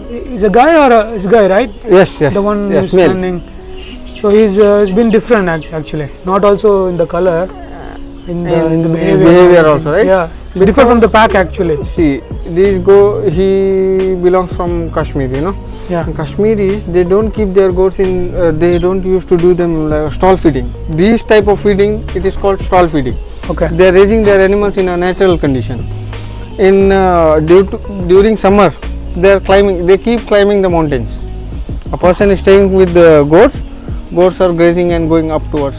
Is a guy or is a guy, right? Yes, yes. The one yes, who's male. standing. So he's been different actually. Not also in the color, in the behavior. Behavior also, right? Yeah, it's different from the pack actually. See, he belongs from Kashmir, you know. Yeah. And Kashmiris, they don't keep their goats in, they don't used to do them like stall feeding. This type of feeding, it is called stall feeding. Okay. They are raising their animals in a natural condition. During summer, they keep climbing the mountains. A person is staying with the goats are grazing and going upwards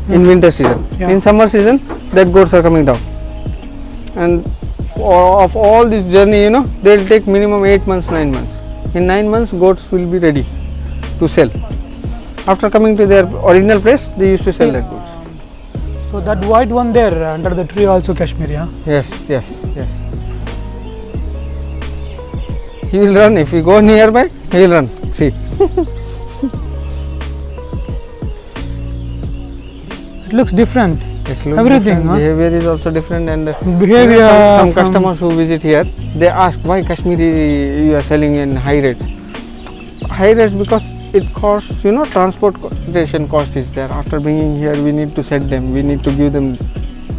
in winter season. Yeah. In summer season, that goats are coming down. And of all this journey, you know, they will take minimum 8 months, 9 months. In 9 months, goats will be ready to sell. After coming to their original place, they used to sell their goats. So that white one there under the tree also Kashmiri, huh? Yes. He will run. If we go nearby, he will run. See. It looks different. Everything, huh? Behavior is also different, and Behavior. Some customers who visit here, they ask why Kashmiri you are selling in high rates. High rates because it costs, you know, transportation cost is there. After bringing here, we need to set them. We need to give them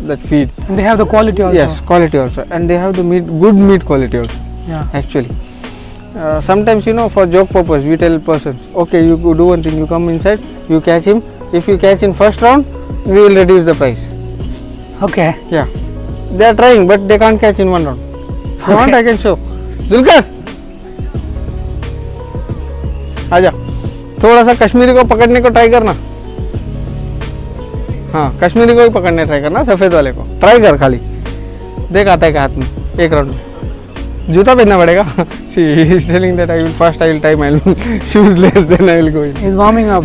that feed. And they have the quality also. Yes, quality also, and they have the good meat quality also. Yeah. Actually. Sometimes, you know, for joke purpose, we tell persons, okay, you do one thing, you come inside, you catch him. If you catch in first round, we will reduce the price. Okay. Yeah. They are trying, but they can't catch in one round. If you want, I can show. Zulkar! आजा. थोड़ा सा कश्मीरी को पकड़ने को try करना. हाँ, कश्मीरी को ही पकड़ने ट्राई करना, सफ़ेद वाले को. ट्राई कर खाली. देख आता है क्या हाथ में, एक राउंड में. जूता पहनना पड़ेगा. See, he is telling that I will tie my shoes less, then I will go in. He's warming up.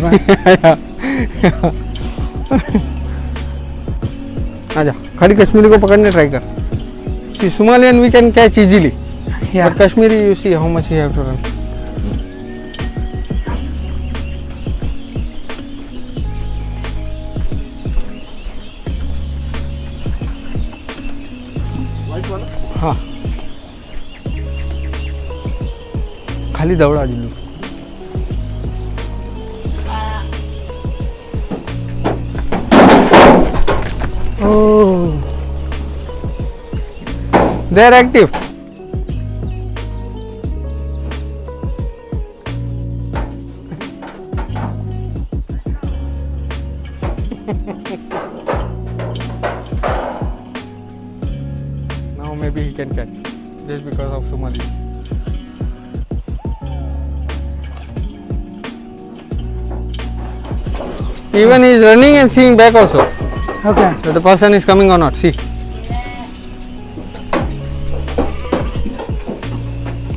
आजा, खाली कश्मीरी को पकड़ने ट्राई कर. See, Somalian we can catch easily. Yeah. But Kashmiri, you see how much you have to run. हाँ, खाली दौड़ा दिलू. Oh. They are active. Now maybe he can catch just because of Somali. Even he is running and seeing back also. Okay. That the person is coming or not. See.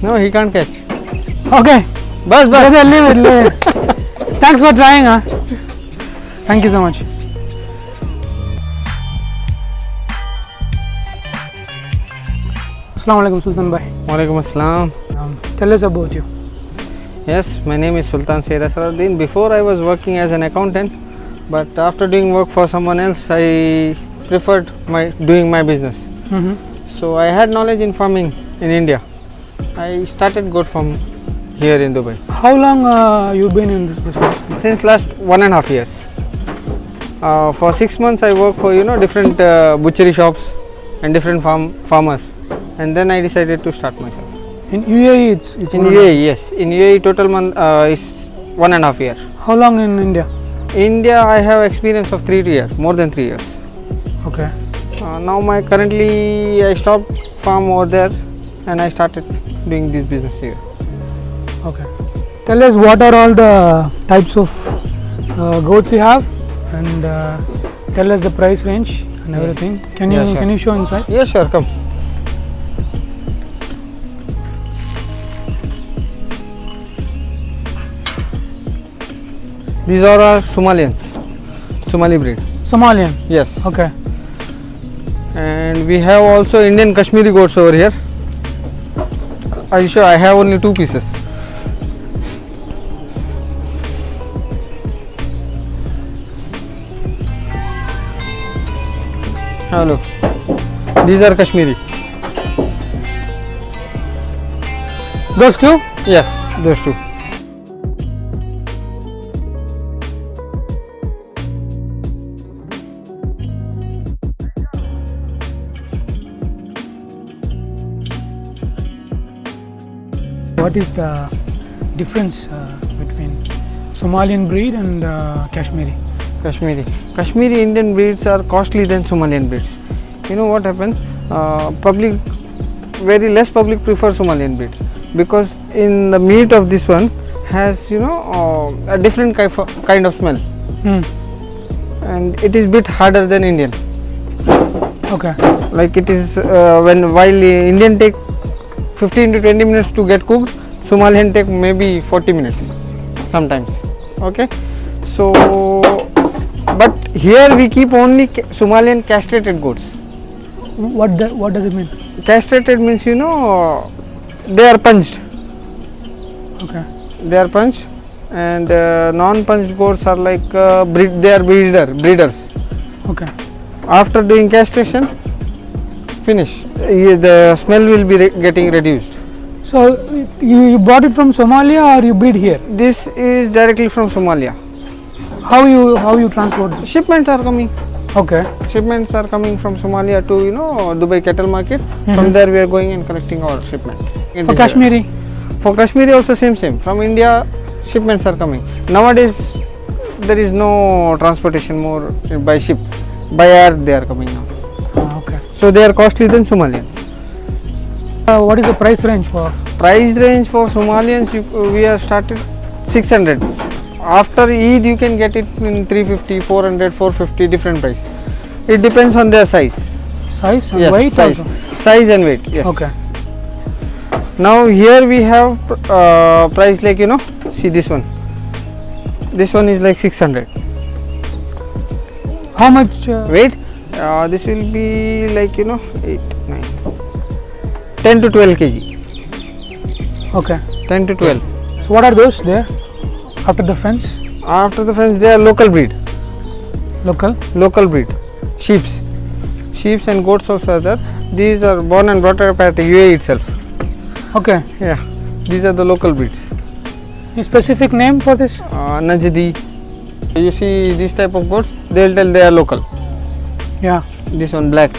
No, he can't catch. Okay. Bas. Leave it. Thanks for trying, huh? Thank you so much. Assalamu alaikum, Sultan bhai. Walaikum assalam. Tell us about you. Yes, my name is Sultan Syed Asraruddin. Before I was working as an accountant, but after doing work for someone else, I preferred doing my business. So I had knowledge in farming in India. I started goat farm here in Dubai. How long you been in this business? Since last 1.5 years. For 6 months I worked for different butchery shops and different farmers, and then I decided to start myself. In UAE, it's in UAE, yes. In UAE, total month is 1.5 year. How long in India? India, I have experience of 3 years, more than 3 years. Okay. Now currently I stopped farm over there and I started doing this business here. Okay. Tell us what are all the types of goats you have, and tell us the price range and everything. Can you show inside? Yes, sure. Come. These are our Somali breed. Somalian. Yes. Okay. And we have also Indian Kashmiri goats over here. Are you sure? I have only 2 pieces. Have a look. These are Kashmiri. Those two? Yes, those two. What is the difference between Somalian breed and Kashmiri? Kashmiri Indian breeds are costly than Somalian breeds. You know what happened? Very less public prefer Somalian breed because in the meat of this one has a different kind of smell, and it is bit harder than Indian. Okay. Like it is while Indian take 15 to 20 minutes to get cooked, Somalian take maybe 40 minutes sometimes. Okay, so but here we keep only Somalian castrated goats. What does it mean? Castrated means they are punched. Okay. They are punched, and non-punched goats are like they are breeders. Okay. After doing castration, finish. The smell will be getting reduced. So you bought it from Somalia or you breed here? This is directly from Somalia. How you transport it? Shipments are coming. Okay. Shipments are coming from Somalia to Dubai cattle market. From there we are going and collecting our shipment. For Kashmiri? For Kashmiri also same. From India shipments are coming. Nowadays there is no transportation more by ship. By air they are coming now. Okay. So they are costly than Somalians. What is the price range for? Price range for Somalians we are started 600. After Eid you can get it in 350, 400, 450 different price. It depends on their size. Size and Yes, weight size. also? Size and weight, yes. Okay. Now here we have price like see this one. This one is like 600. How much? Weight? This will be like 8, 9, 10 to 12 kg. Okay. 10 to 12. So what are those there? After the fence? After the fence they are local breed. Local Breed. Sheeps and goats also are there. These are born and brought up at UAE itself. Okay. Yeah, these are the local breeds. Any specific name for this? Najdi. You see these type of goats, they will tell they are local. Yeah. This one black.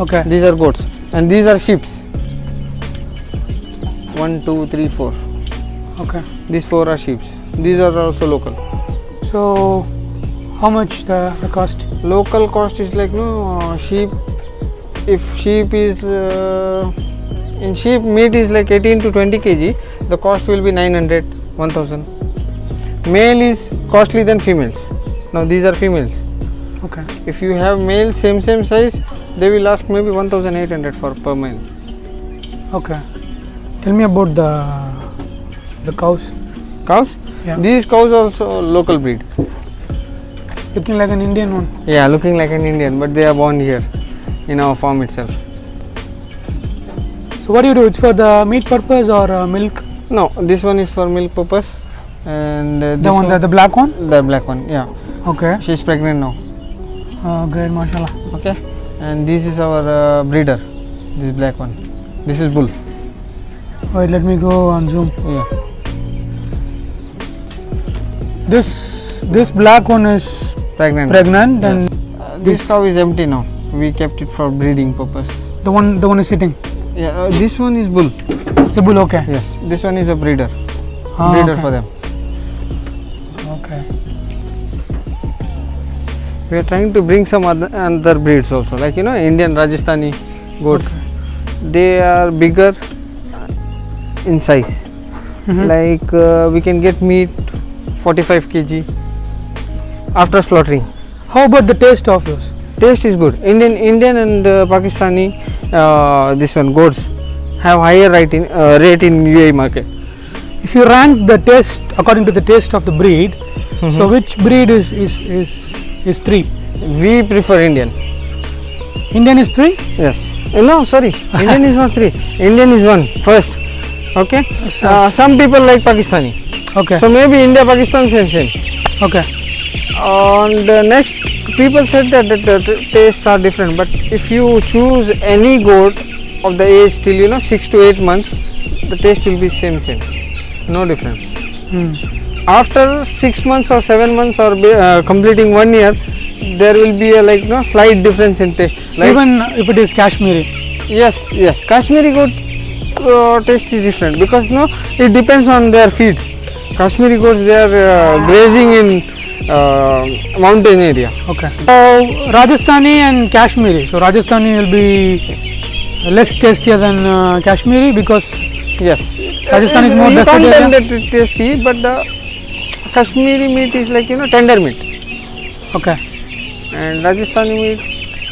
Okay. These are goats and these are sheeps. 1, 2, 3, 4. Okay. These 4 are sheeps. These are also local. So how much the cost? Local cost is like sheep. If sheep is in sheep meat is like 18 to 20 kg, the cost will be 900, 1000. Male is costly than females. Now these are females. Okay. If you have male same size, they will ask maybe 1800 for per male. Okay. Tell me about the cows. Cows? Yeah. These cows also local breed. Looking like an Indian one. Yeah, looking like an Indian, but they are born here in our farm itself. So what do you do? It's for the meat purpose or milk? No, this one is for milk purpose, and this The one, the black one? the black one. Yeah, Okay. she is pregnant now. Great, mashallah. Okay, and this is our breeder. This black one. This is bull. Wait, let me go on zoom. Yeah. This black one is Pregnant. pregnant, Yes. and This cow is empty now. We kept it for breeding purpose. the one is sitting. Yeah, this one is bull. It's a bull. Okay. Yes, this one is a breeder. Ah, Breeder okay. for them. Okay. We are trying to bring some other breeds also, like Indian Rajasthani goats. They are bigger in size. Like we can get meat 45 kg after slaughtering. How about the taste of those? Taste is good. Indian and Pakistani this one goats have higher rate in UAE market. If you rank the taste according to the taste of the breed, so which breed is 3? We prefer Indian. Indian is 3? Yes. No, sorry. Indian is not 3. Indian is 1 first. Okay. Some people like Pakistani. Okay. So maybe India, Pakistan same. Okay. And next, people said that the tastes are different. But if you choose any goat of the age till 6 to 8 months, the taste will be same, no difference. Hmm. After 6 months or 7 months or completing 1 year, there will be a slight difference in taste. Like, Even if it is Kashmiri. yes, Kashmiri goat taste is different because it depends on their feed. Kashmiri goats, they are grazing in mountain area. Okay. So Rajasthani and Kashmiri. So Rajasthani will be less tastier than Kashmiri because Yes, Rajasthan is more you desert can't tell area? that it's tasty, but the Kashmiri meat is like tender meat, okay. and Rajasthani meat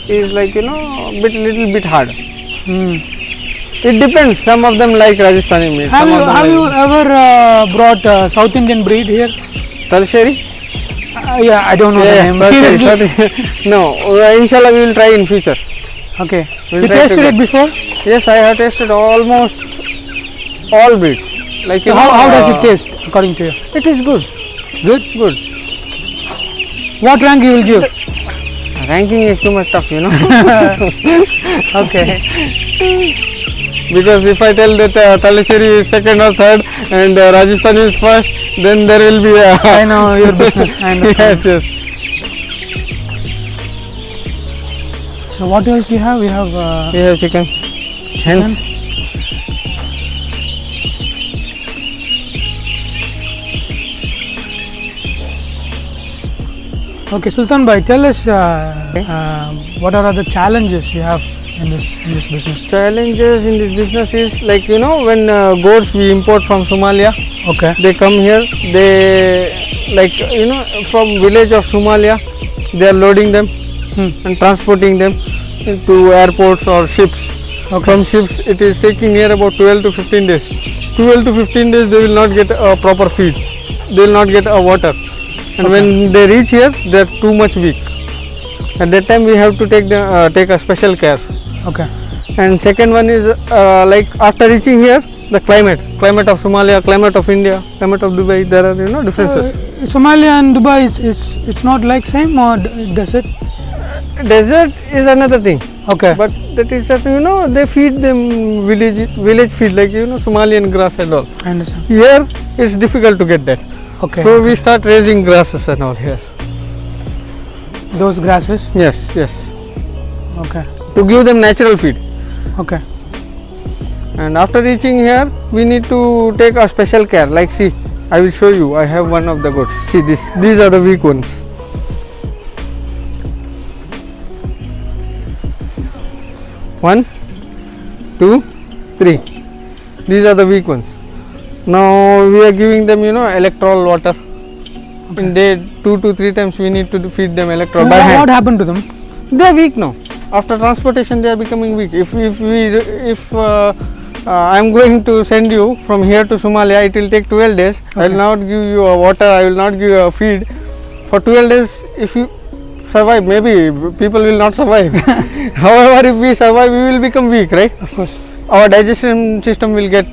is like little bit hard. Hmm. It depends. Some of them like Rajasthani meat. Have some you of them have you like ever brought South Indian breed here? Talsheri? Yeah, I don't know the name. Talsheri, Seriously. Talsheri. No, inshallah we will try in future. Okay. We'll You try to tasted get- it before? Yes, I have tasted almost all breeds. Like So how does it taste according to you? It is good. Good. What rank you will give? Ranking is too much tough, Okay. Because if I tell that Talasheri is second or third and Rajasthan is first, then there will be a I know your business. I understand. yes. So what else you have? We have We have chicken. Hence, okay, Sultan Bhai, tell us what are the challenges you have in this business? challenges in this business is like when goats we import from Somalia, Okay. they come here. They from village of Somalia, they are loading them and transporting them to airports or ships. Okay. From ships, it is taking near about 12 to 15 days. 12 to 15 days, they will not get a proper feed. They will not get a water. And when they reach here, they are too much weak. At that time, we have to take a special care. Okay. And second one is like after reaching here, the climate of Somalia, climate of India, climate of Dubai, there are differences. Somalia and Dubai it's not like same or does it? Desert is another thing. Okay. But that is that they feed them village feed like Somalian grass and all. I understand. Here it's difficult to get that. Okay. So we start raising grasses and all here. Those grasses. Yes. Okay. To give them natural feed. Okay. And after reaching here, we need to take a special care. Like see, I will show you. I have one of the goats. See this. These are the weak ones. One, 2, 3. These are the weak ones. Now we are giving them electrol water. In day 2 to 3 times we need to feed them electrol by hand. What happened to them? They are weak now. After transportation, they are becoming weak. If I am going to send you from here to Somalia, it will take 12 days. I will not give you a water. I will not give you a feed. For 12 days, if you survive, maybe people will not survive. However, if we survive, we will become weak, right? Of course. Our digestion system will get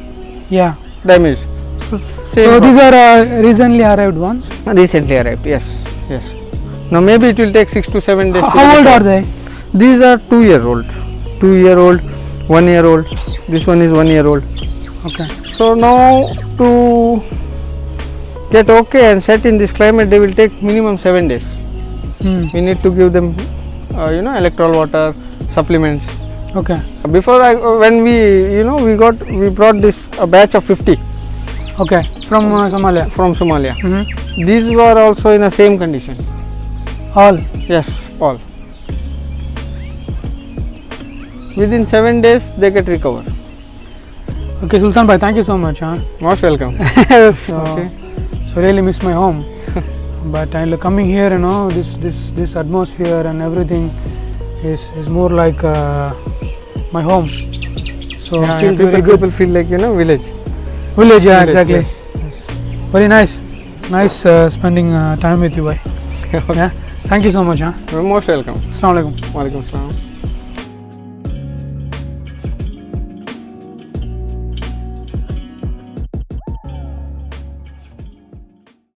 Yeah. damaged. So these are recently arrived ones. recently arrived. Yes. Now maybe it will take 6 to 7 days. to How get old it. are they? These are 2-year-old, 2-year-old, 1-year-old. This one is 1-year-old. Okay. So now to get okay and set in this climate, they will take minimum 7 days. We need to give them, electrol water, supplements. Okay. Before when we brought this a batch of 50 Okay. From Somalia. from Somalia. Mm-hmm. These were also in the same condition. All. Yes, all. Within 7 days, they get recovered. Okay, Sultan Bhai, thank you so much. Most welcome. So really miss my home. But coming here, this atmosphere and everything is more like my home. So I feel very good. People feel like village. Village, yeah, Village, exactly. yes. Very nice. Nice spending time with you, bhai. Yeah. Thank you so much. Most welcome. Assalamu alaikum. Walaikum salam.